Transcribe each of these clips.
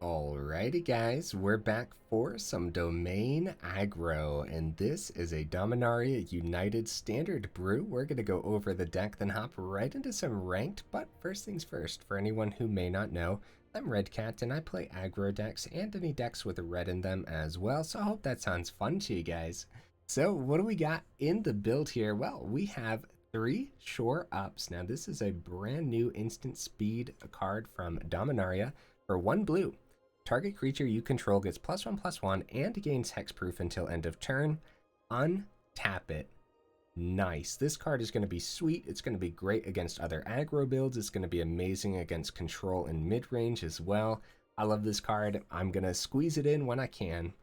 Alrighty guys, we're back for some domain aggro, and this is a Dominaria United Standard brew. We're going to go over the deck, then hop right into some ranked, but first things first, for anyone who may not know, I'm Redcat and I play aggro decks and any decks with red in them as well, so I hope that sounds fun to you guys. So what do we got in the build here? Well, we have 3 Shore Ups. Now this is a brand new instant speed card from Dominaria for 1 blue. Target creature you control gets +1/+1 and gains hexproof until end of turn. Untap it. Nice. This card is going to be sweet. It's going to be great against other aggro builds. It's going to be amazing against control and mid-range as well. I love this card. I'm going to squeeze it in when I can.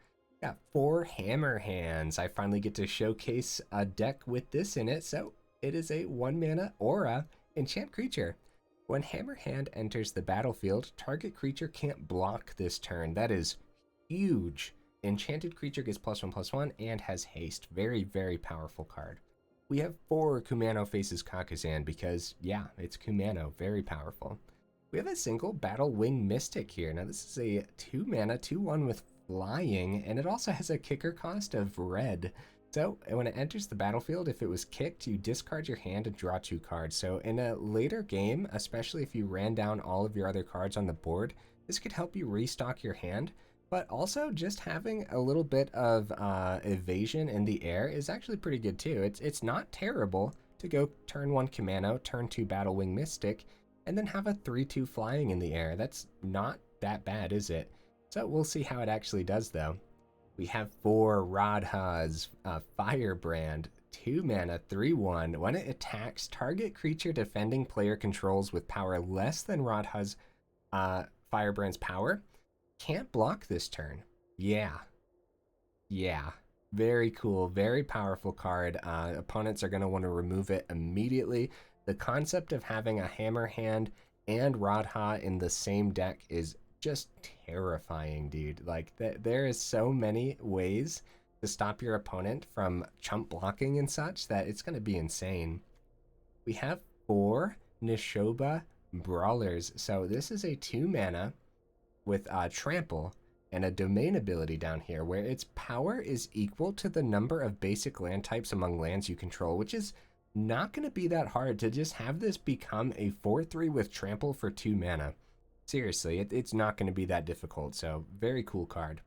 Got 4 Hammerhands. I finally get to showcase a deck with this in it. So it is a 1-mana aura enchant creature. When Hammerhand enters the battlefield, target creature can't block this turn. That is huge. Enchanted creature gets +1/+1 and has haste. Very, very powerful card. We have 4 Kumano faces Kakkazan because, yeah, it's Kumano. Very powerful. We have a single Battlewing Mystic here. Now, this is a 2-mana, 2/1 with flying, and it also has a kicker cost of red. So when it enters the battlefield, if it was kicked, you discard your hand and draw 2 cards. So in a later game, especially if you ran down all of your other cards on the board, this could help you restock your hand. But also just having a little bit of evasion in the air is actually pretty good too. It's not terrible to go turn 1 Kumano, turn 2 Battlewing Mystic, and then have a 3/2 flying in the air. That's not that bad, is it? So we'll see how it actually does though. We have 4 Radha's Firebrand, 2-mana, 3/1. When it attacks, target creature defending player controls with power less than Radha's Firebrand's power can't block this turn. Yeah. Very cool, very powerful card. Opponents are going to want to remove it immediately. The concept of having a Hammerhand and Radha in the same deck is just terrifying, dude. Like there is so many ways to stop your opponent from chump blocking and such that it's going to be insane. We have 4 Nishoba Brawlers. So this is a 2-mana with trample and a domain ability down here where its power is equal to the number of basic land types among lands you control, which is not going to be that hard to just have this become a 4/3 with trample for 2 mana. Seriously, it's not going to be that difficult, so very cool card.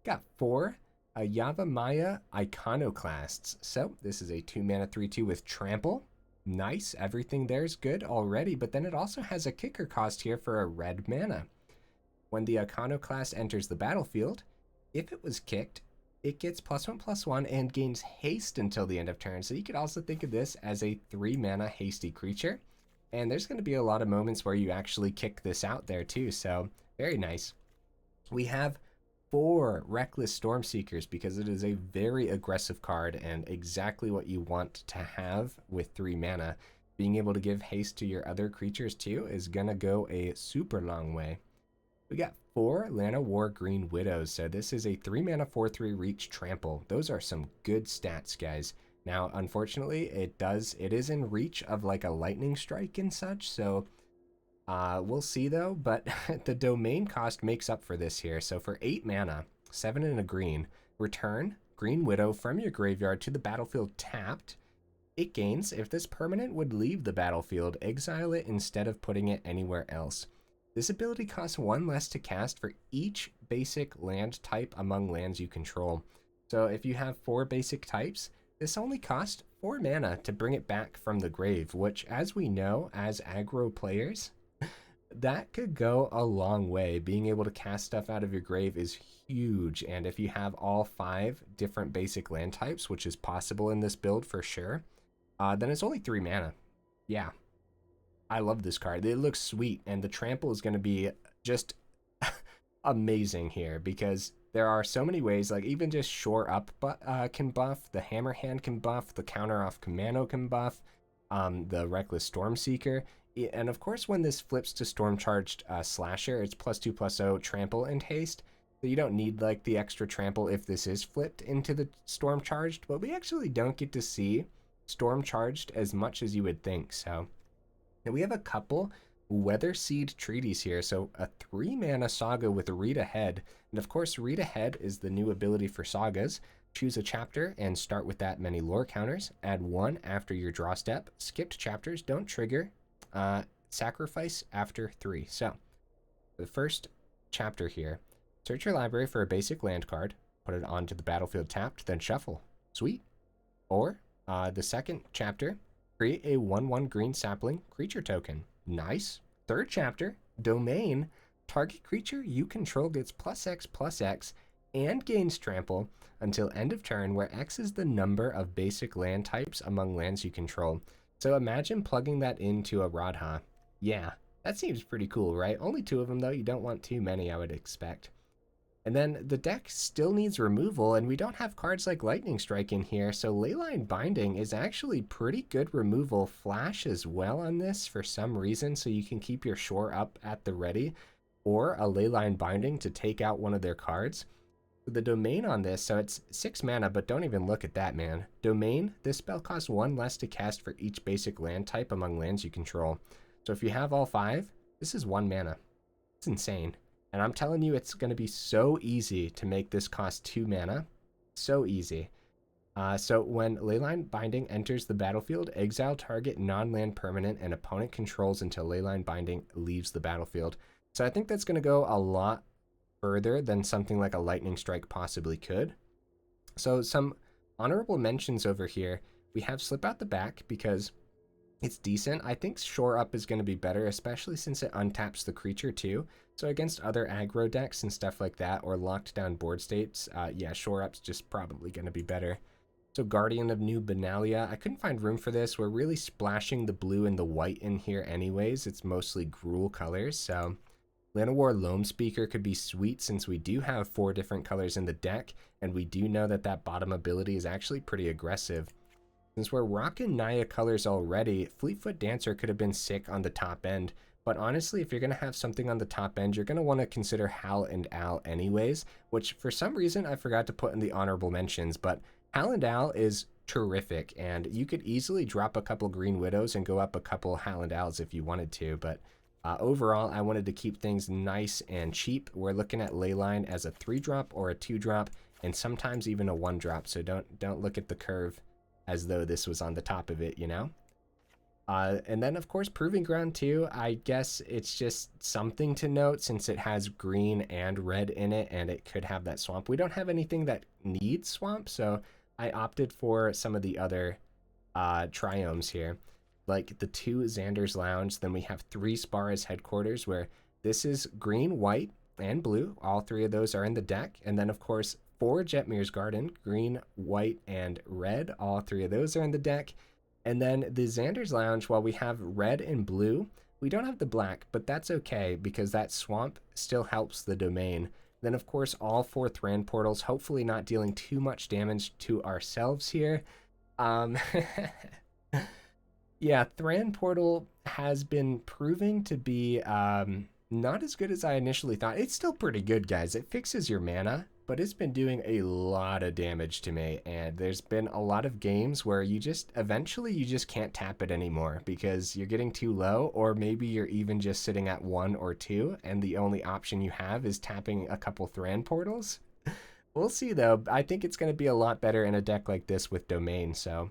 Got 4 Yavimaya Iconoclasts. So this is a 2-mana 3/2 with trample. Nice, everything there's good already, but then it also has a kicker cost here for a red mana. When the Iconoclast enters the battlefield, if it was kicked, it gets +1/+1 and gains haste until the end of turn. So you could also think of this as a 3-mana hasty creature. And there's going to be a lot of moments where you actually kick this out there too, so very nice. We have 4 Reckless Stormseekers because it is a very aggressive card and exactly what you want to have with 3 mana. Being able to give haste to your other creatures too is going to go a super long way. We got 4 Llanowar Greenwidows, so this is a 3-mana 4/3 reach trample. Those are some good stats, guys. Now, unfortunately, it is in reach of like a lightning strike and such, so we'll see though, but the domain cost makes up for this here. So for 8 mana, 7 and a green, return Greenwidow from your graveyard to the battlefield tapped. It gains, if this permanent would leave the battlefield, exile it instead of putting it anywhere else. This ability costs 1 less to cast for each basic land type among lands you control. So if you have 4 basic types, this only costs 4 mana to bring it back from the grave, which, as we know, as aggro players, that could go a long way. Being able to cast stuff out of your grave is huge, and if you have all 5 different basic land types, which is possible in this build for sure, then it's only 3 mana. Yeah, I love this card. It looks sweet, and the trample is going to be just amazing here because there are so many ways, like even just Shore Up can buff, the Hammerhand can buff, the Counter Off Kumano can buff, the Reckless Stormseeker, and of course when this flips to Storm Charged Slasher, it's +2/+0 trample and haste, so you don't need like the extra trample if this is flipped into the Storm Charged, but we actually don't get to see Storm Charged as much as you would think, so. And we have a couple Weatherseed Treaties here. So a 3-mana saga with Read Ahead. And of course, Read Ahead is the new ability for sagas. Choose a chapter and start with that many lore counters. Add 1 after your draw step. Skipped chapters don't trigger. Sacrifice after 3. So the first chapter here, search your library for a basic land card, put it onto the battlefield tapped, then shuffle. Sweet. Or the second chapter, create a 1/1 green sapling creature token. Nice. Third chapter, domain, target creature you control gets +X/+X and gains trample until end of turn, where X is the number of basic land types among lands you control. So imagine plugging that into a Radha. Yeah, that seems pretty cool, right? Only 2 of them though, you don't want too many, I would expect. And then the deck still needs removal, and we don't have cards like Lightning Strike in here, so Leyline Binding is actually pretty good removal. Flash as well on this for some reason, so you can keep your Shore Up at the ready, or a Leyline Binding to take out one of their cards. The domain on this, so it's 6 mana, but don't even look at that, man. Domain, this spell costs 1 less to cast for each basic land type among lands you control. So if you have all 5, this is 1 mana. It's insane. And I'm telling you, it's going to be so easy to make this cost 2 mana. So easy. So when Leyline Binding enters the battlefield, exile target non-land permanent and opponent controls until Leyline Binding leaves the battlefield. So I think that's going to go a lot further than something like a Lightning Strike possibly could. So some honorable mentions over here. We have Slip Out the Back because it's decent. I think Shore Up is going to be better, especially since it untaps the creature too. So against other aggro decks and stuff like that, or locked down board states, yeah, Shore Up's just probably going to be better. So Guardian of New Benalia, I couldn't find room for this. We're really splashing the blue and the white in here anyways. It's mostly Gruul colors, so Llanowar Loamspeaker could be sweet since we do have 4 different colors in the deck, and we do know that that bottom ability is actually pretty aggressive. Since we're rocking Naya colors already, Fleetfoot Dancer could have been sick on the top end, but honestly, if you're going to have something on the top end, you're going to want to consider Hal and Al anyways, which for some reason I forgot to put in the honorable mentions, but Hal and Al is terrific, and you could easily drop a couple Green Widows and go up a couple Hal and Als if you wanted to, but overall, I wanted to keep things nice and cheap. We're looking at Leyline as a 3-drop or a 2-drop, and sometimes even a 1-drop, so don't look at the curve as though this was on the top of it, you know? And then, of course, Proving Ground 2, I guess it's just something to note since it has green and red in it, and it could have that swamp. We don't have anything that needs swamp, so I opted for some of the other triomes here, like the 2 Xander's Lounge. Then we have 3 Spara's Headquarters, where this is green, white, and blue. All 3 of those are in the deck. And then, of course, 4 Jetmir's Garden, green, white, and red. All 3 of those are in the deck. And then the Xander's Lounge, while we have red and blue, we don't have the black, but that's okay because that swamp still helps the domain. Then, of course, all 4 Thran Portals, hopefully not dealing too much damage to ourselves here. Yeah, Thran Portal has been proving to be not as good as I initially thought. It's still pretty good, guys. It fixes your mana, but it's been doing a lot of damage to me, and there's been a lot of games where eventually you just can't tap it anymore because you're getting too low, or maybe you're even just sitting at 1 or 2, and the only option you have is tapping a couple Thran Portals. We'll see, though. I think it's going to be a lot better in a deck like this with Domain, so...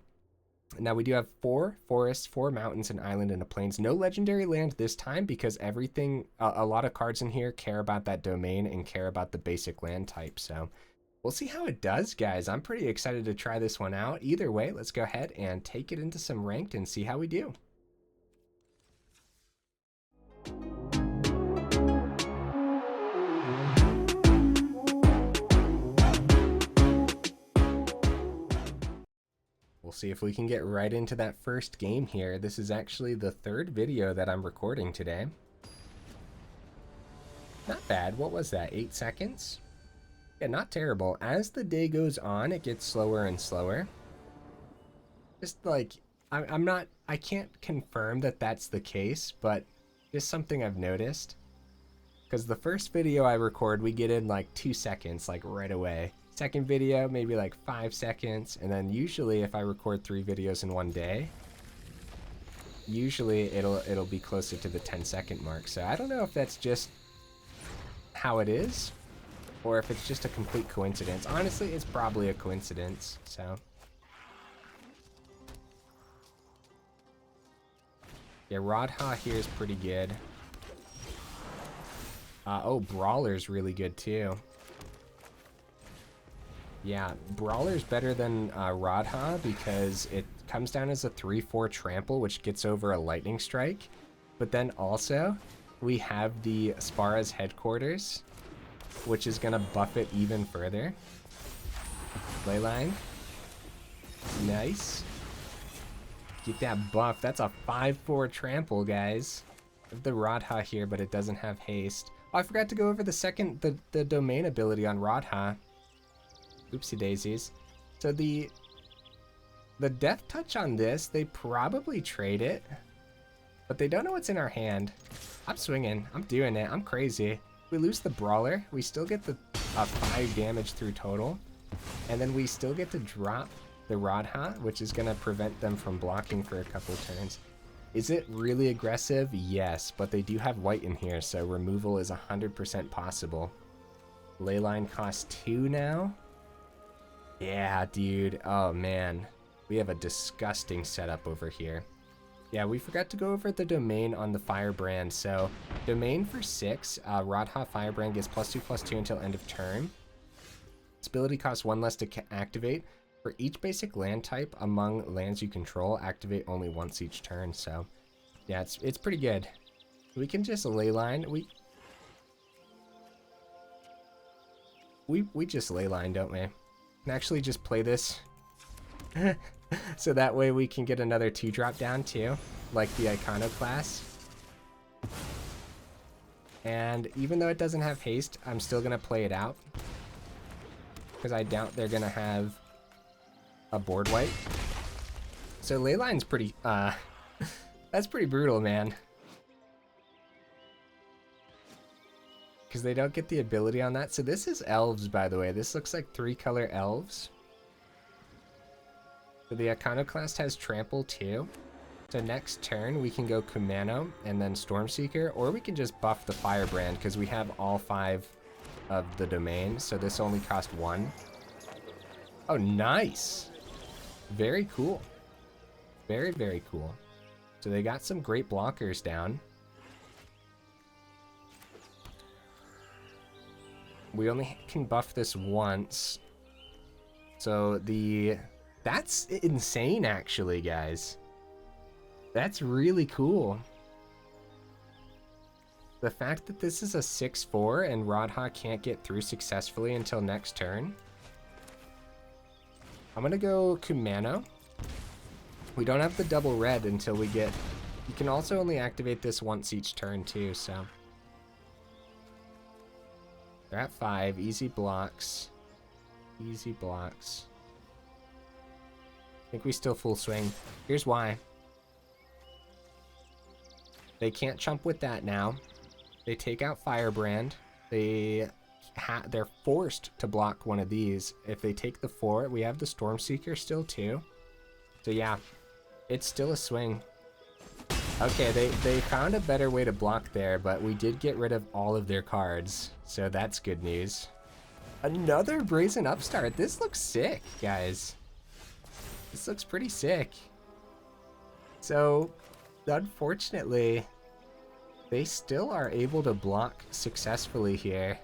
Now we do have 4 forests, 4 mountains, an island, and a plains. No legendary land this time because everything, a lot of cards in here care about that domain and care about the basic land type. So we'll see how it does, guys. I'm pretty excited to try this one out. Either way, let's go ahead and take it into some ranked and see how we do. We'll see if we can get right into that first game here. This is actually the 3rd video that I'm recording today. Not bad. What was that? 8 seconds? Yeah, not terrible. As the day goes on, it gets slower and slower. Just like, I can't confirm that that's the case, but just something I've noticed. Because the first video I record, we get in like 2 seconds, like right away. Second video, maybe like 5 seconds, and then usually if I record 3 videos in one day, usually it'll be closer to the 10-second mark. So I don't know if that's just how it is, or if it's just a complete coincidence. Honestly, it's probably a coincidence, so. Yeah, Radha here is pretty good. Oh, Brawler's really good too. Yeah, Brawler's better than Radha because it comes down as a 3/4 trample, which gets over a lightning strike. But then also, we have the Spara's headquarters, which is going to buff it even further. Leyline. Nice. Get that buff. That's a 5/4 trample, guys. I have the Radha here, but it doesn't have haste. Oh, I forgot to go over the domain ability on Radha. Oopsie daisies. So the death touch on this, they probably trade it, but they don't know what's in our hand. I'm swinging. I'm doing it. I'm crazy. We lose the Brawler. We still get the 5 damage through total, and then we still get to drop the Radha, which is going to prevent them from blocking for a couple turns. Is it really aggressive? Yes, but they do have white in here, so removal is 100% possible. Leyline costs 2 now. Yeah, dude. Oh, man. We have a disgusting setup over here. Yeah, we forgot to go over the domain on the Firebrand. So, domain for 6, Radha Firebrand gets +2/+2 until end of turn. Its ability costs 1 less to activate. For each basic land type among lands you control, activate only once each turn. So, yeah, it's pretty good. We can just Leyline. We just Leyline, don't we? Can actually just play this so that way we can get another 2-drop down too, like the Iconoclast. And even though it doesn't have haste, I'm still gonna play it out because I doubt they're gonna have a board wipe. So Leyline's pretty that's pretty brutal, man, because they don't get the ability on that. So this is elves, by the way. This looks like 3-color elves. So the Iconoclast has trample too. So next turn we can go Kumano and then Stormseeker, or we can just buff the Firebrand because we have all 5 of the domain. So this only cost 1. Oh, nice. Very cool. Very, very cool. So they got some great blockers down. We only can buff this once. So that's insane, actually, guys. That's really cool. The fact that this is a 6/4 and Radha can't get through successfully until next turn. I'm gonna go Kumano. We don't have the double red until we get... You can also only activate this once each turn too, so... They're at 5. Easy blocks. Easy blocks. I think we still full swing. Here's why. They can't chump with that now. They take out Firebrand. They're forced to block one of these. If they take the 4, we have the Stormseeker still too. So yeah, it's still a swing. Okay, they found a better way to block there, but we did get rid of all of their cards, so that's good news. Another Brazen Upstart. This looks sick, guys. This looks pretty sick. So, unfortunately, they still are able to block successfully here.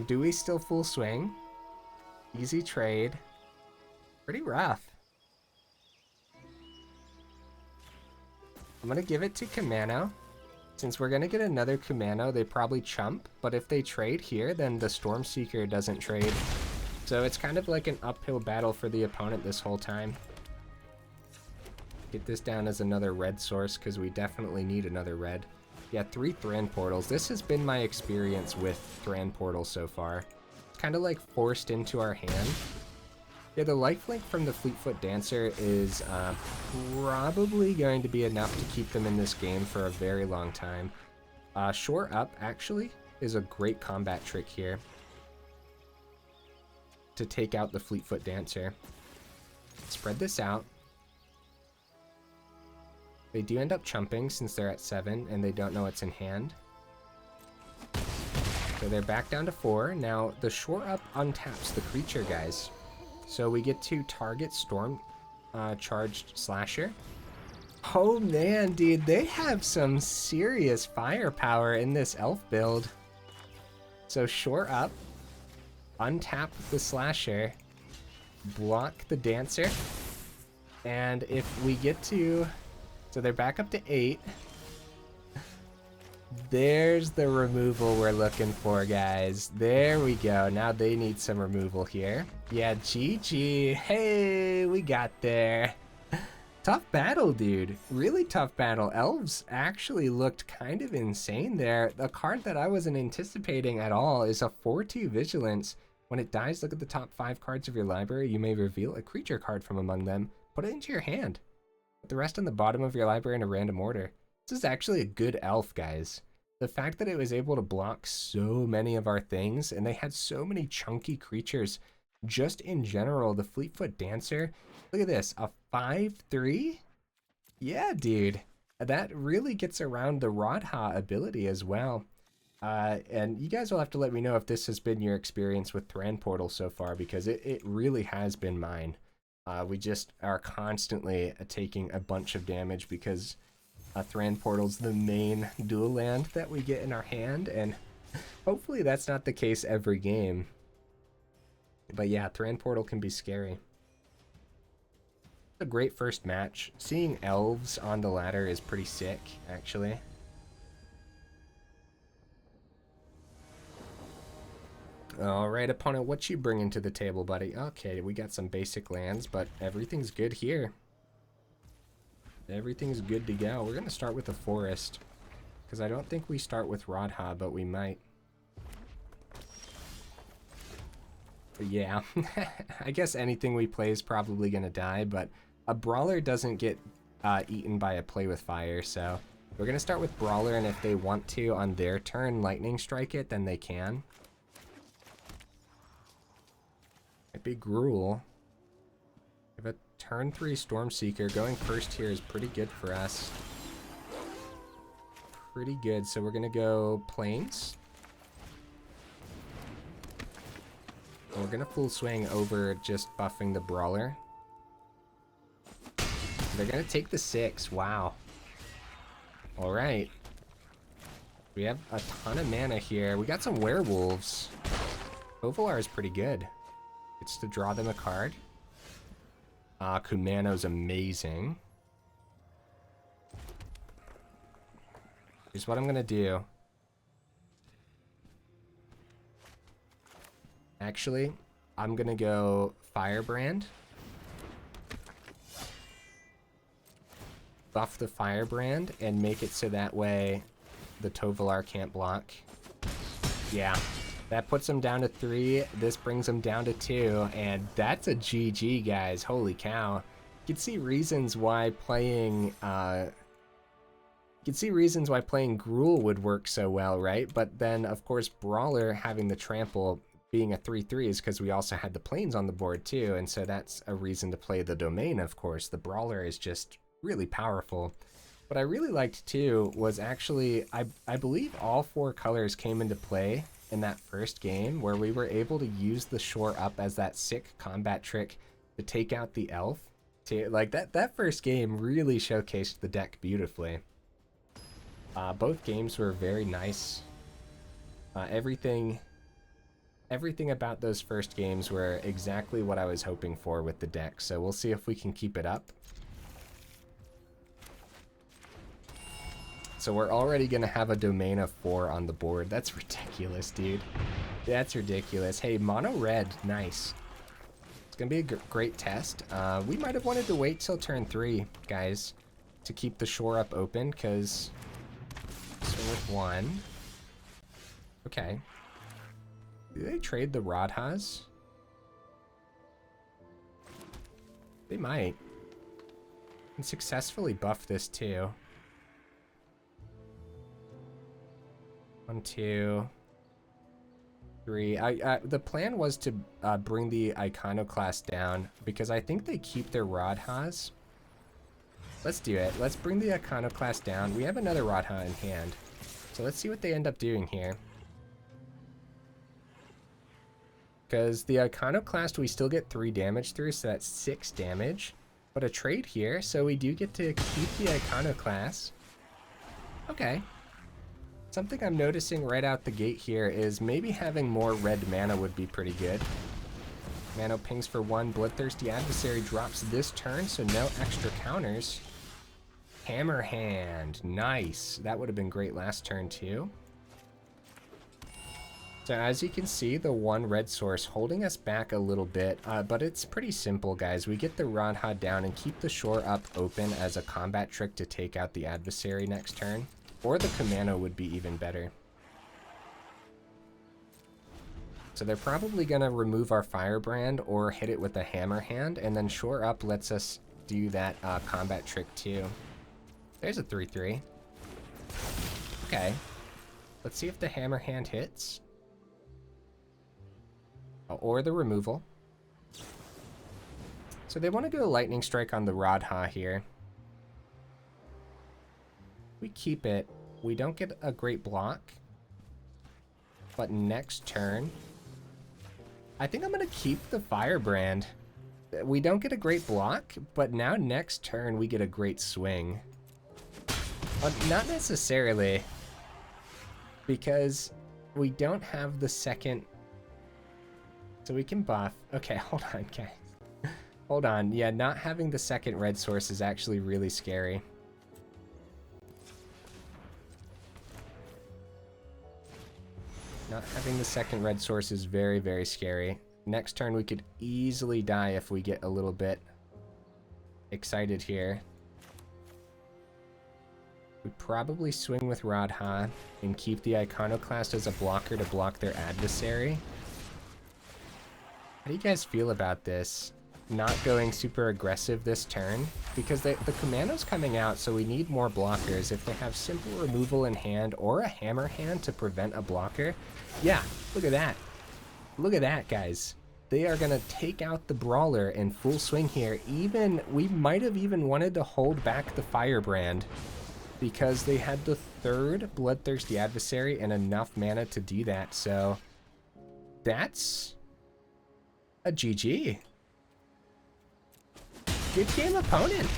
Do we still full swing? Easy trade. Pretty rough. I'm gonna give it to Kumano. Since we're gonna get another Kumano, they probably chump, but if they trade here, then the Stormseeker doesn't trade. So it's kind of like an uphill battle for the opponent this whole time. Get this down as another red source, because we definitely need another red. Yeah, 3 Thran Portals. This has been my experience with Thran Portal so far. It's kind of like forced into our hand. Yeah, the lifelink from the Fleetfoot Dancer is probably going to be enough to keep them in this game for a very long time. Shore Up, actually, is a great combat trick here to take out the Fleetfoot Dancer. Spread this out. They do end up chumping since they're at 7 and they don't know what's in hand. So they're back down to 4. Now the shore up untaps the creature, guys. So we get to target Storm charged Slasher. Oh man, dude, they have some serious firepower in this elf build. So shore up, untap the Slasher, block the Dancer, and if we get to... So they're back up to 8. There's the removal we're looking for, guys. There we go. Now they need some removal here. Yeah, GG. Hey, we got there. Tough battle, dude. Really tough battle. Elves actually looked kind of insane there. The card that I wasn't anticipating at all is a 4/2 Vigilance. When it dies, look at the top 5 cards of your library. You may reveal a creature card from among them. Put it into your hand. Put the rest on the bottom of your library in a random order. This is actually a good elf, guys. The fact that it was able to block so many of our things, and they had so many chunky creatures, just in general, the Fleetfoot Dancer, look at this, a 5/3? Yeah, dude. That really gets around the Radha ability as well. And you guys will have to let me know if this has been your experience with Thran Portal so far, because it really has been mine. We just are constantly taking a bunch of damage because Thran Portal's the main dual land that we get in our hand, and hopefully that's not the case every game. But yeah, Thran Portal can be scary. A great first match. Seeing elves on the ladder is pretty sick, actually. Alright, opponent, what you bringing to the table, buddy? Okay, we got some basic lands, but everything's good here. Everything's good to go. We're going to start with the forest, because I don't think we start with Radha, but we might. But yeah, I guess anything we play is probably going to die, but a Brawler doesn't get eaten by a Play with Fire, so we're going to start with Brawler, and if they want to, on their turn, Lightning Strike it, then they can. Might be Gruul. We have a turn 3 Stormseeker. Going first here is pretty good for us. Pretty good, so we're going to go Plains. We're going to full swing over just buffing the Brawler. They're going to take the 6. Wow. Alright. We have a ton of mana here. We got some werewolves. Ovalar is pretty good. Gets to draw them a card. Kumano's amazing. Here's what I'm going to do. Actually, I'm going to go Firebrand. Buff the Firebrand and make it so that way the Tovolar can't block. Yeah, that puts him down to 3. This brings him down to 2, and that's a GG, guys. Holy cow. You can see reasons why playing Gruul would work so well, right? But then, of course, Brawler having the trample being a 3/3 is because we also had the Plains on the board too, and so that's a reason to play the Domain, of course. The Brawler is just really powerful. What I really liked too was actually, I believe all 4 colors came into play in that first game, where we were able to use the shore up as that sick combat trick to take out the elf. Like that first game really showcased the deck beautifully. Both games were very nice. Everything about those first games were exactly what I was hoping for with the deck, so we'll see if we can keep it up. So we're already going to have a domain of 4 on the board. That's ridiculous, dude. That's ridiculous. Hey, mono red. Nice. It's going to be a great test. We might have wanted to wait till turn 3, guys, to keep the shore up open, because... Swing with 1. Okay. Do they trade the Radhas? They might. And successfully buff this too. 1, 2, 3. The plan was to bring the Iconoclast down because I think they keep their Radhas. Let's do it. Let's bring the Iconoclast down. We have another Radha in hand. So let's see what they end up doing here. Because the Iconoclast, we still get 3 damage through, so that's 6 damage. But a trade here, so we do get to keep the Iconoclast. Okay. Something I'm noticing right out the gate here is maybe having more red mana would be pretty good. Mana pings for 1. Bloodthirsty Adversary drops this turn, so no extra counters. Hammerhand. Nice. That would have been great last turn too. So as you can see, the 1 red source holding us back a little bit, but it's pretty simple, guys. We get the Radha down and keep the shore up open as a combat trick to take out the adversary next turn. Or the Kumano would be even better. So they're probably going to remove our Firebrand or hit it with a Hammerhand, and then shore up lets us do that combat trick too. There's a 3-3. Okay. Let's see if the Hammerhand hits. Or the removal. So they want to go Lightning Strike on the Radha here. We keep it. We don't get a great block. But next turn, I think I'm going to keep the Firebrand. We don't get a great block, but now next turn we get a great swing. Not necessarily, because we don't have the second. So we can buff. Okay, hold on, guys. Hold on. Yeah, not having the second red source is actually really scary. Not having the second red source is very, very scary. Next turn we could easily die if we get a little bit excited here. We'd probably swing with Radha and keep the Iconoclast as a blocker to block their adversary. How do you guys feel about this? Not going super aggressive this turn? Because the Kumano's coming out, so we need more blockers. If they have simple removal in hand or a Hammerhand to prevent a blocker. Yeah, look at that. Look at that, guys. They are going to take out the Brawler in full swing here. We might have even wanted to hold back the Firebrand, because they had the 3rd Bloodthirsty Adversary and enough mana to do that. So that's a GG. Good game, opponent.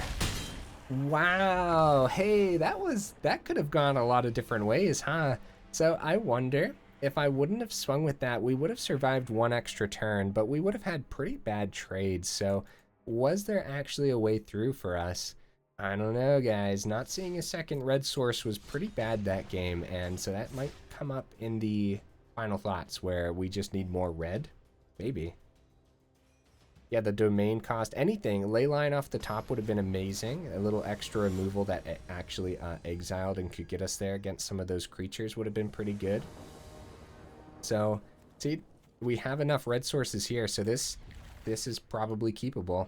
Wow. Hey, that could have gone a lot of different ways, huh? So I wonder if I wouldn't have swung with that, we would have survived 1 extra turn, but we would have had pretty bad trades. So was there actually a way through for us? I don't know, guys. Not seeing a second red source was pretty bad that game, and so that might come up in the final thoughts where we just need more red. Maybe. Yeah, the domain cost, anything. Leyline off the top would have been amazing. A little extra removal that actually exiled and could get us there against some of those creatures would have been pretty good. So, see, we have enough red sources here, so this is probably keepable.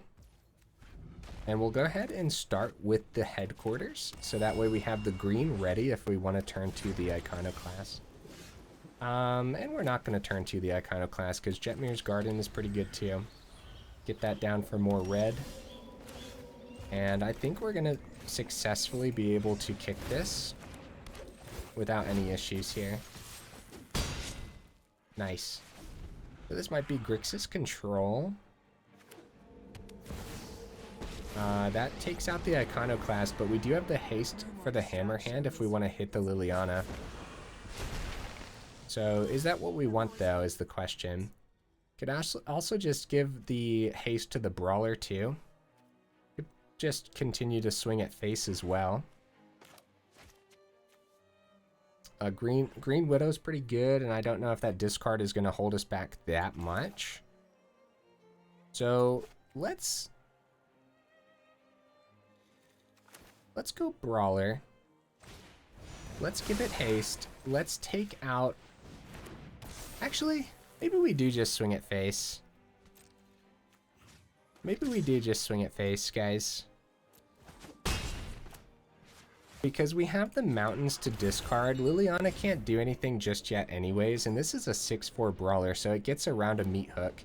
And we'll go ahead and start with the headquarters, so that way we have the green ready if we want to turn to the Iconoclast. And we're not going to turn to the Iconoclast because Jetmir's Garden is pretty good too. Get that down for more red. And I think we're going to successfully be able to kick this without any issues here. Nice. So this might be Grixis control. That takes out the Iconoclast, but we do have the haste for the Hammerhand if we want to hit the Liliana. So is that what we want, though, is the question. Could also just give the haste to the Brawler, too. Could just continue to swing at face as well. Green Widow's pretty good, and I don't know if that discard is going to hold us back that much. So let's go Brawler. Let's give it haste. Let's take out... Actually, maybe we do just swing at face. Maybe we do just swing at face, guys. Because we have the mountains to discard. Liliana can't do anything just yet anyways, and this is a 6/4 Brawler, so it gets around a meat hook.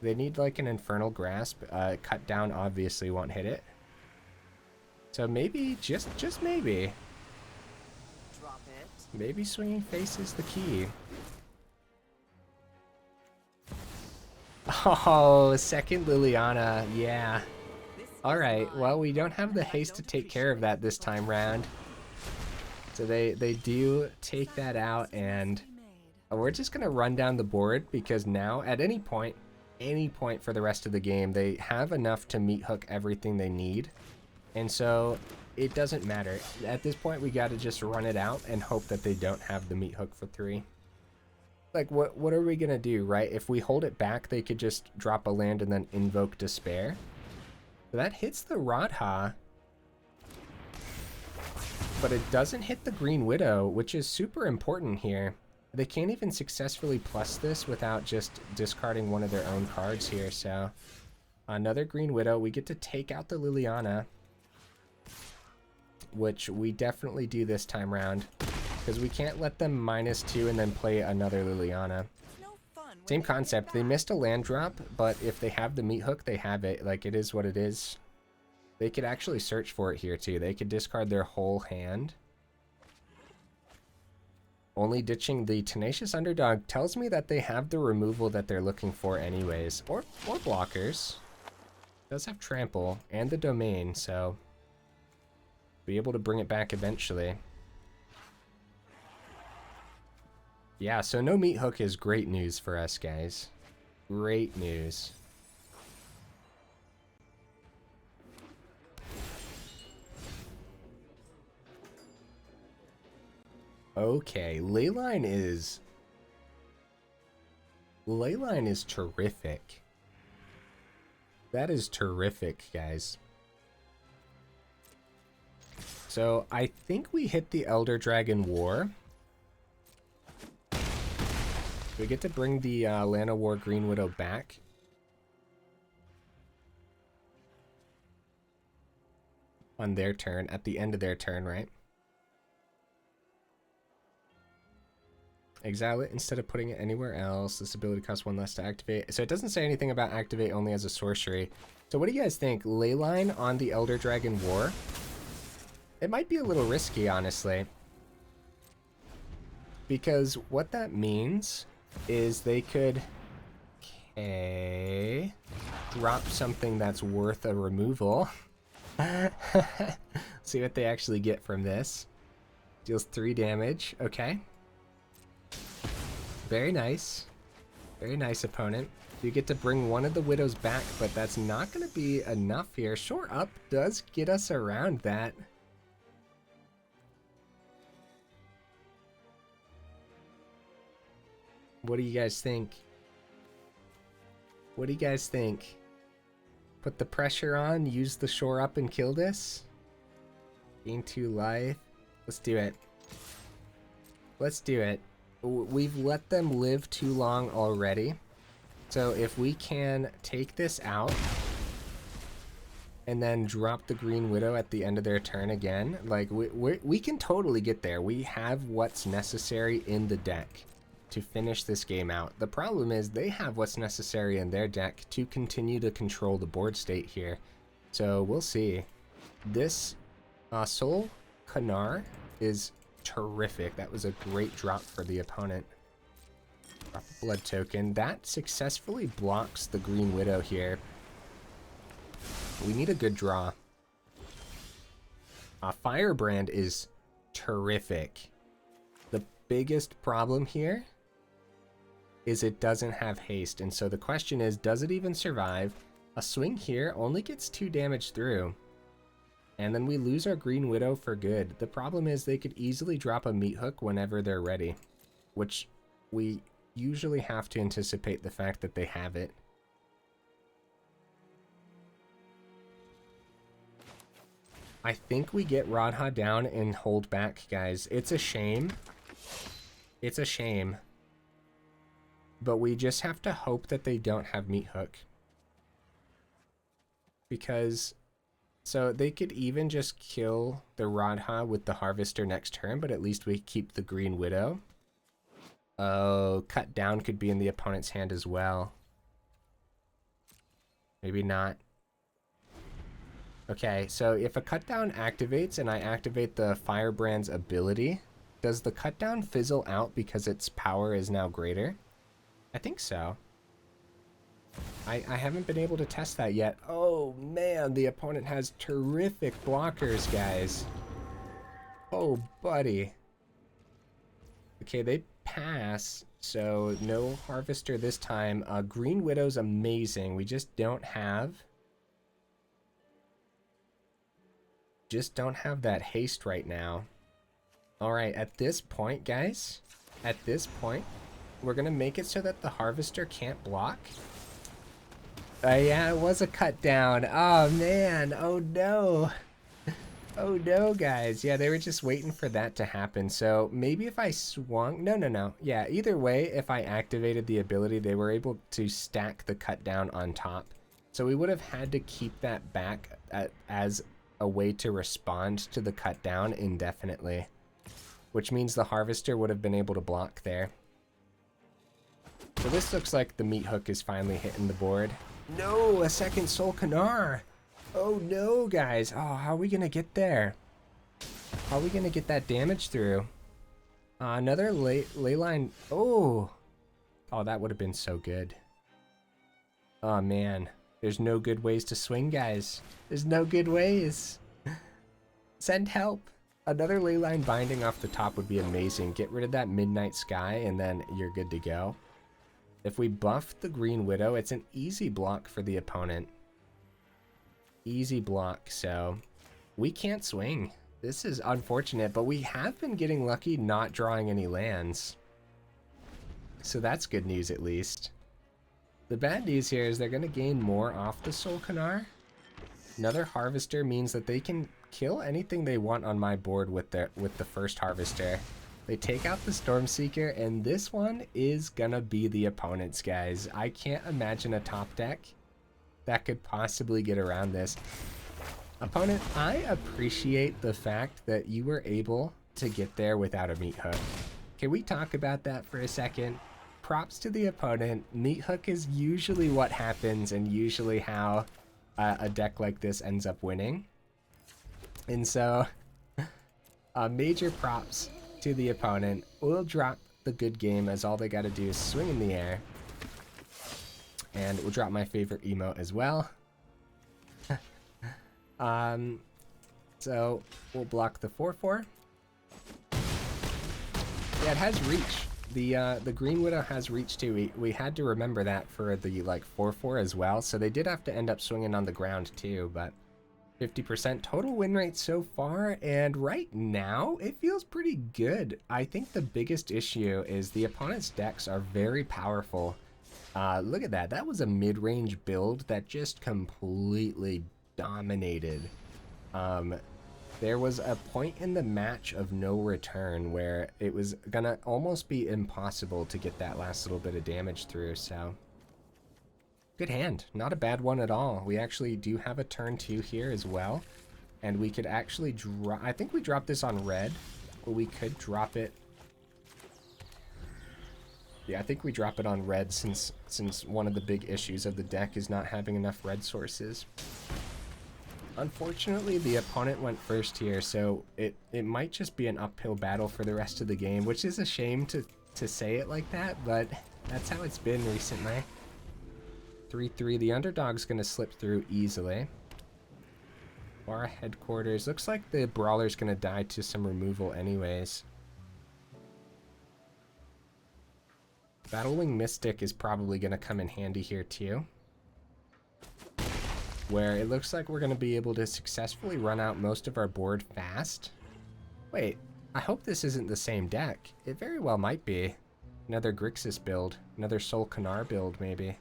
They need like an Infernal Grasp. Cut down obviously won't hit it. So maybe, just maybe, Drop it. maybe swinging face is the key. Oh, second Liliana, yeah. Alright, well, we don't have the haste to take care of that this time round. So they do take that out, and we're just going to run down the board, because now, at any point for the rest of the game, they have enough to meat hook everything they need. And so, it doesn't matter. At this point, we got to just run it out and hope that they don't have the meat hook for 3. Like, what are we going to do, right? If we hold it back, they could just drop a land and then invoke Despair. So that hits the Radha, but it doesn't hit the Green Widow, which is super important here. They can't even successfully plus this without just discarding one of their own cards here. So another Green Widow. We get to take out the Liliana, which we definitely do this time around, because we can't let them -2 and then play another Liliana. Same concept. They missed a land drop, but if they have the meat hook, they have it. Like, it is what it is. They could actually search for it here, too. They could discard their whole hand. Only ditching the Tenacious Underdog tells me that they have the removal that they're looking for anyways. Or blockers. Does have Trample and the Domain, so be able to bring it back eventually. Yeah, so no meat hook is great news for us, guys. Great news. Okay, Leyline is terrific. That is terrific, guys. So I think we hit the Elder Dragon War. We get to bring the Llanowar Greenwidow back. On their turn, at the end of their turn, right? Exile it instead of putting it anywhere else. This ability costs 1 less to activate. So it doesn't say anything about activate only as a sorcery. So what do you guys think? Leyline on the Elder Dragon War? It might be a little risky, honestly. Because what that means is they could... Okay... drop something that's worth a removal. See what they actually get from this. Deals 3 damage. Okay. Very nice. Very nice, opponent. You get to bring one of the Widows back, but that's not going to be enough here. Shore Up does get us around that. What do you guys think? What do you guys think? Put the pressure on, use the Shore Up and kill this? Gain 2 life. Let's do it. Let's do it. We've let them live too long already. So if we can take this out and then drop the Green Widow at the end of their turn again, like we can totally get there. We have what's necessary in the deck to finish this game out. The problem is they have what's necessary in their deck to continue to control the board state here. So we'll see. This Soul Kanar is terrific. That was a great drop for the opponent. Drop a blood token. That successfully blocks the Green Widow here. We need a good draw. Firebrand is terrific. The biggest problem here is it doesn't have haste, and so the question is, does it even survive? A swing here only gets 2 damage through. And then we lose our Green Widow for good. The problem is they could easily drop a meat hook whenever they're ready, which we usually have to anticipate the fact that they have it. I think we get Radha down and hold back, guys. It's a shame. It's a shame. But we just have to hope that they don't have meat hook. Because... so they could even just kill the Radha with the Harvester next turn, but at least we keep the Green Widow. Oh, Cut Down could be in the opponent's hand as well. Maybe not. Okay, so if a cut down activates and I activate the Firebrand's ability, does the cut down fizzle out because its power is now greater? I think so. I haven't been able to test that yet. Oh man, the opponent has terrific blockers, guys. Oh, buddy. Okay, they pass, so no Harvester this time. Green Widow's amazing. We just don't have that haste right now. All right, at this point, guys, at this point, we're gonna make it so that the Harvester can't block. Yeah, it was a cut down. Oh man, oh no. Oh no, guys. Yeah, they were just waiting for that to happen. So maybe if I swung, no. Yeah, either way, if I activated the ability, they were able to stack the cut down on top. So we would have had to keep that back as a way to respond to the cut down indefinitely, which means the Harvester would have been able to block there. So this looks like the meat hook is finally hitting the board. No, a second Soul Canar. Oh no, guys. Oh, how are we gonna get there? How are we gonna get that damage through? Another Leyline. Oh, that would have been so good. Oh man, there's no good ways to swing, guys. There's no good ways. Send help. Another Leyline Binding off the top would be amazing. Get rid of that Midnight Sky and then you're good to go. If we buff the Green Widow, it's an easy block for the opponent. Easy block, so we can't swing. This is unfortunate, but we have been getting lucky not drawing any lands. So that's good news at least. The bad news here is they're going to gain more off the Soul Canar. Another Harvester means that they can kill anything they want on my board with the first Harvester. They take out the Stormseeker, and this one is gonna be the opponent's, guys. I can't imagine a top deck that could possibly get around this. Opponent, I appreciate the fact that you were able to get there without a meat hook. Can we talk about that for a second? Props to the opponent. Meat hook is usually what happens and usually how a deck like this ends up winning. And so, major props to the opponent. We'll drop the good game as all they got to do is swing in the air. And we'll drop my favorite emote as well. So we'll block the 4/4. Yeah, it has reach. The Green Widow has reach too. We had to remember that for the 4/4 as well. So they did have to end up swinging on the ground too, but 50% total win rate so far, and right now it feels pretty good. I think the biggest issue is the opponent's decks are very powerful. Look at that. That was a mid-range build that just completely dominated. There was a point in the match of no return where it was gonna almost be impossible to get that last little bit of damage through, so good hand. Not a bad one at all. We actually do have a turn 2 here as well. And we could actually drop... I think we dropped this on red. But we could drop it... Yeah, I think we drop it on red since one of the big issues of the deck is not having enough red sources. Unfortunately, the opponent went first here, so it might just be an uphill battle for the rest of the game, which is a shame to say it like that, but that's how it's been recently. 3/3. The underdog's going to slip through easily. Spara headquarters. Looks like the Brawler's going to die to some removal anyways. Battlewing Mystic is probably going to come in handy here too. Where it looks like we're going to be able to successfully run out most of our board fast. Wait, I hope this isn't the same deck. It very well might be. Another Grixis build. Another Soul Canar build maybe.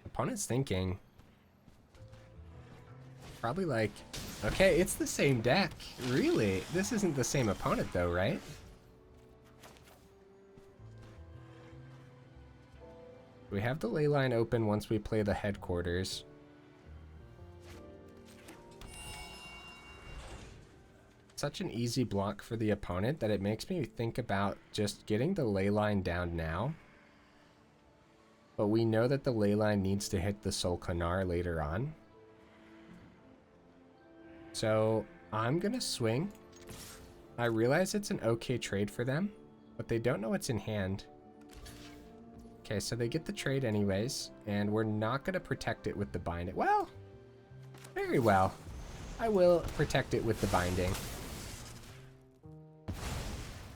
Opponent's thinking. Probably like, okay, it's the same deck. Really? This isn't the same opponent though, right? We have the Leyline open once we play the headquarters. such an easy block for the opponent that it makes me think about just getting the ley line down now. But we know that the ley line needs to hit the Solkanar later on. So I'm going to swing. I realize it's an okay trade for them, but they don't know what's in hand. Okay, so they get the trade anyways, and we're not going to protect it with the binding. Well, very well. I will protect it with the binding.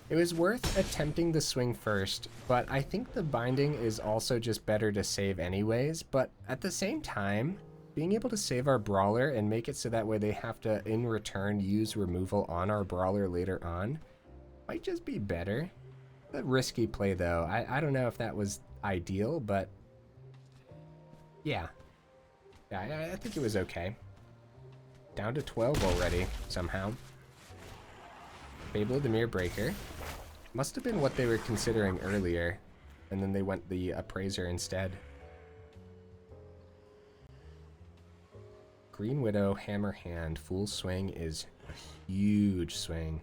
It was worth attempting the swing first, but I think the binding is also just better to save anyways. But at the same time, being able to save our brawler and make it so that way they have to, in return, use removal on our brawler later on might just be better. A risky play, though. I don't know if that was ideal, but yeah. I think it was okay. Down to 12 already, somehow. Fable of the Mirror Breaker. Must have been what they were considering earlier, and then they went the Appraiser instead. Greenwidow, Hammerhand, full swing is a huge swing.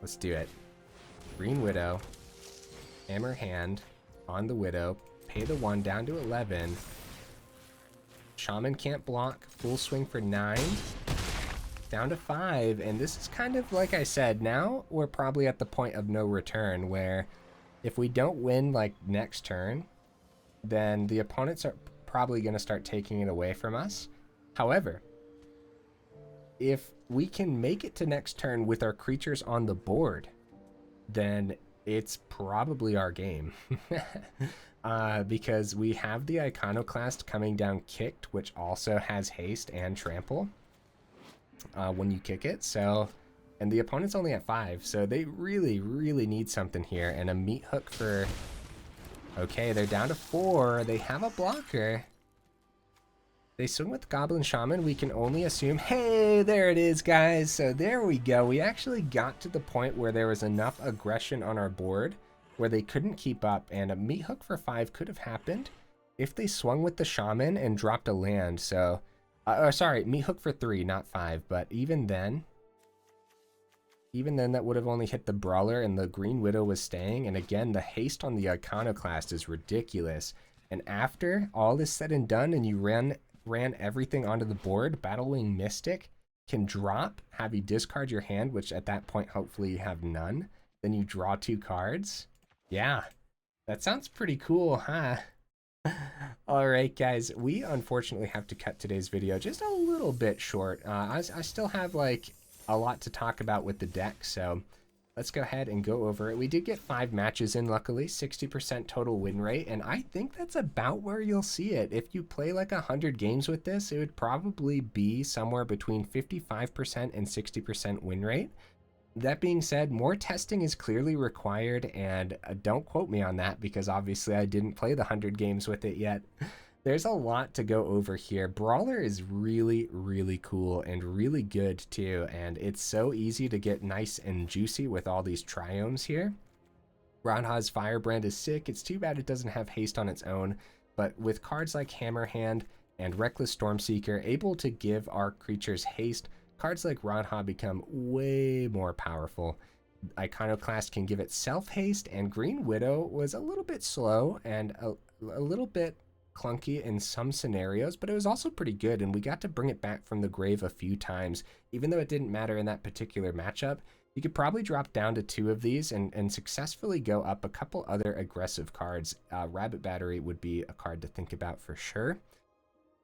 Let's do it. Greenwidow, Hammerhand on the Widow, pay the 1 down to 11. Shaman can't block, full swing for 9. Down to 5, and this is kind of like I said, now we're probably at the point of no return where if we don't win like next turn, then the opponents are probably going to start taking it away from us. However, if we can make it to next turn with our creatures on the board, then it's probably our game. Because we have the Iconoclast coming down kicked, which also has haste and trample when you kick it. So, and the opponent's only at 5, so they really, really need something here. And a meat hook for... Okay, they're down to 4. They have a blocker. They swing with Goblin Shaman. We can only assume... Hey, there it is, guys. So there we go. We actually got to the point where there was enough aggression on our board where they couldn't keep up, and a meat hook for 5 could have happened if they swung with the Shaman and dropped a land. So, sorry, meat hook for 3, not 5, but even then that would have only hit the Brawler, and the Green Widow was staying, and again, the haste on the Iconoclast is ridiculous. And after all is said and done, and you ran everything onto the board, Battlewing Mystic can drop, have you discard your hand, which at that point, hopefully you have none. Then you draw 2 cards. Yeah, that sounds pretty cool, huh? All right, guys, we unfortunately have to cut today's video just a little bit short. I still have like a lot to talk about with the deck, so let's go ahead and go over it. We did get 5 matches in, luckily, 60% total win rate, and I think that's about where you'll see it. If you play like 100 games with this, it would probably be somewhere between 55% and 60% win rate. That being said, more testing is clearly required, and don't quote me on that because obviously I didn't play the 100 games with it yet. There's a lot to go over here. Brawler is really, really cool and really good too, and it's so easy to get nice and juicy with all these triomes here. Radha's Firebrand is sick. It's too bad it doesn't have haste on its own, but with cards like Hammerhand and Reckless Stormseeker able to give our creatures haste, cards like Radha become way more powerful. Iconoclast can give itself haste, and Green Widow was a little bit slow and a little bit clunky in some scenarios, but it was also pretty good, and we got to bring it back from the grave a few times. Even though it didn't matter in that particular matchup, you could probably drop down to 2 of these and successfully go up a couple other aggressive cards. Rabbit Battery would be a card to think about for sure.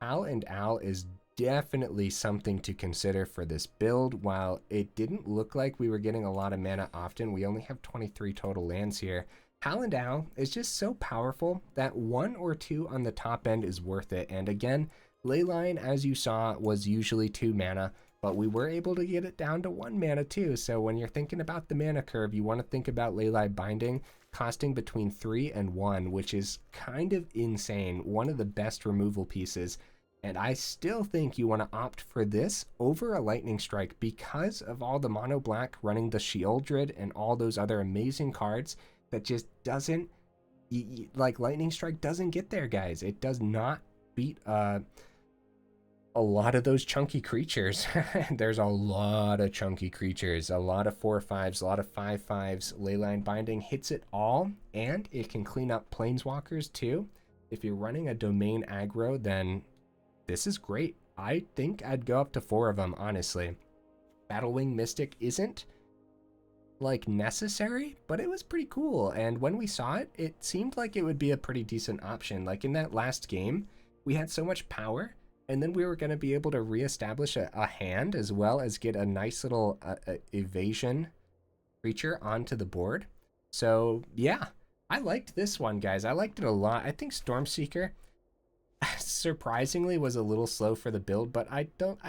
Owl and Owl is definitely something to consider for this build. While it didn't look like we were getting a lot of mana often, we only have 23 total lands here. Howland Owl is just so powerful that 1 or 2 on the top end is worth it. And again, Leyline, as you saw, was usually 2 mana, but we were able to get it down to 1 mana too. So when you're thinking about the mana curve, you want to think about Leyline Binding costing between 3 and 1, which is kind of insane. One of the best removal pieces. And I still think you want to opt for this over a Lightning Strike because of all the mono black running the Sheoldred and all those other amazing cards that just doesn't, like Lightning Strike doesn't get there, guys. It does not beat a lot of those chunky creatures. There's a lot of chunky creatures, a lot of 4/5s, a lot of 5/5s. Leyline Binding hits it all, and it can clean up planeswalkers too. If you're running a domain aggro, then this is great. I think I'd go up to 4 of them, honestly. Battlewing Mystic isn't like necessary, but it was pretty cool. And when we saw it, it seemed like it would be a pretty decent option. Like in that last game, we had so much power, and then we were going to be able to reestablish a hand as well as get a nice little evasion creature onto the board. So yeah, I liked this one, guys. I liked it a lot. I think Stormseeker surprisingly was a little slow for the build, but I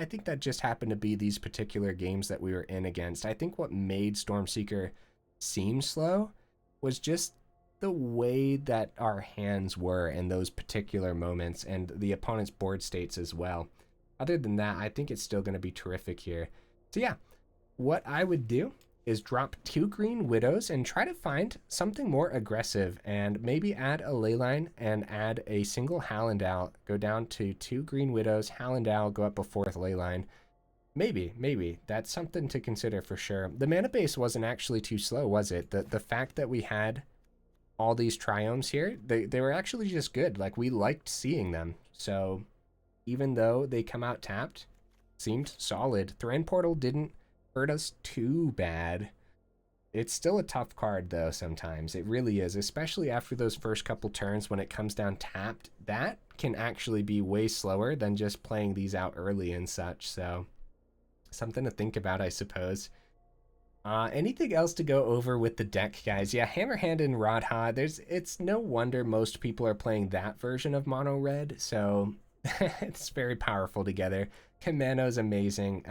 think that just happened to be these particular games that we were in against. I think what made Stormseeker seem slow was just the way that our hands were in those particular moments and the opponent's board states as well. Other than that, I think it's still going to be terrific here. So yeah, what I would do is drop 2 Green Widows and try to find something more aggressive, and maybe add a Leyline and add a single Hallandale, go down to 2 Green Widows, Hallandale, go up a 4th Leyline. Maybe. That's something to consider for sure. The mana base wasn't actually too slow, was it? The fact that we had all these triomes here, they were actually just good. Like, we liked seeing them. So even though they come out tapped, seemed solid. Thran Portal didn't hurt us too bad. It's still a tough card though sometimes. It really is, especially after those first couple turns when it comes down tapped. That can actually be way slower than just playing these out early and such. So something to think about, I suppose. Anything else to go over with the deck, guys? Yeah, Hammerhand and Radha, it's no wonder most people are playing that version of mono red, so it's very powerful together. Kumano's amazing.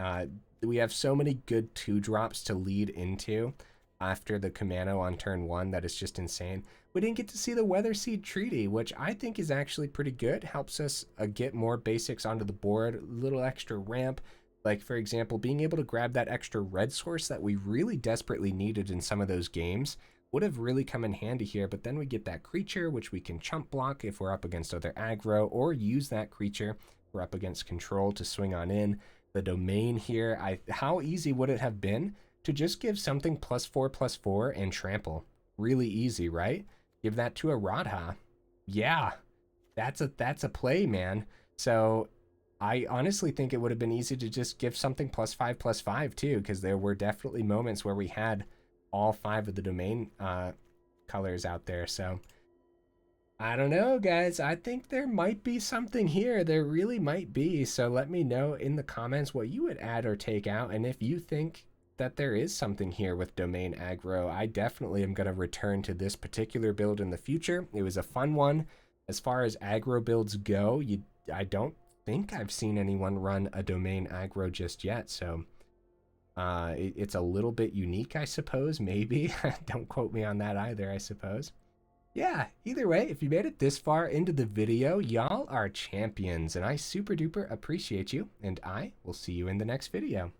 We have so many good 2-drops to lead into after the Kumano on turn 1 that is just insane. We didn't get to see the Weatherseed Treaty, which I think is actually pretty good. Helps us get more basics onto the board, a little extra ramp. Like, for example, being able to grab that extra red source that we really desperately needed in some of those games would have really come in handy here. But then we get that creature, which we can chump block if we're up against other aggro, or use that creature if we're up against control to swing on in. The domain here, how easy would it have been to just give something +4/+4 and trample? Really easy, right? Give that to a Radha. Yeah, that's a play, man. So I honestly think it would have been easy to just give something +5/+5 too, because there were definitely moments where we had all 5 of the domain colors out there. So I don't know, guys. I think there might be something here. There really might be. So let me know in the comments what you would add or take out. And if you think that there is something here with domain aggro, I definitely am going to return to this particular build in the future. It was a fun one. As far as aggro builds go, I don't think I've seen anyone run a domain aggro just yet. So it's a little bit unique, I suppose. Maybe. Don't quote me on that either, I suppose. Yeah, either way, if you made it this far into the video, y'all are champions, and I super duper appreciate you, and I will see you in the next video.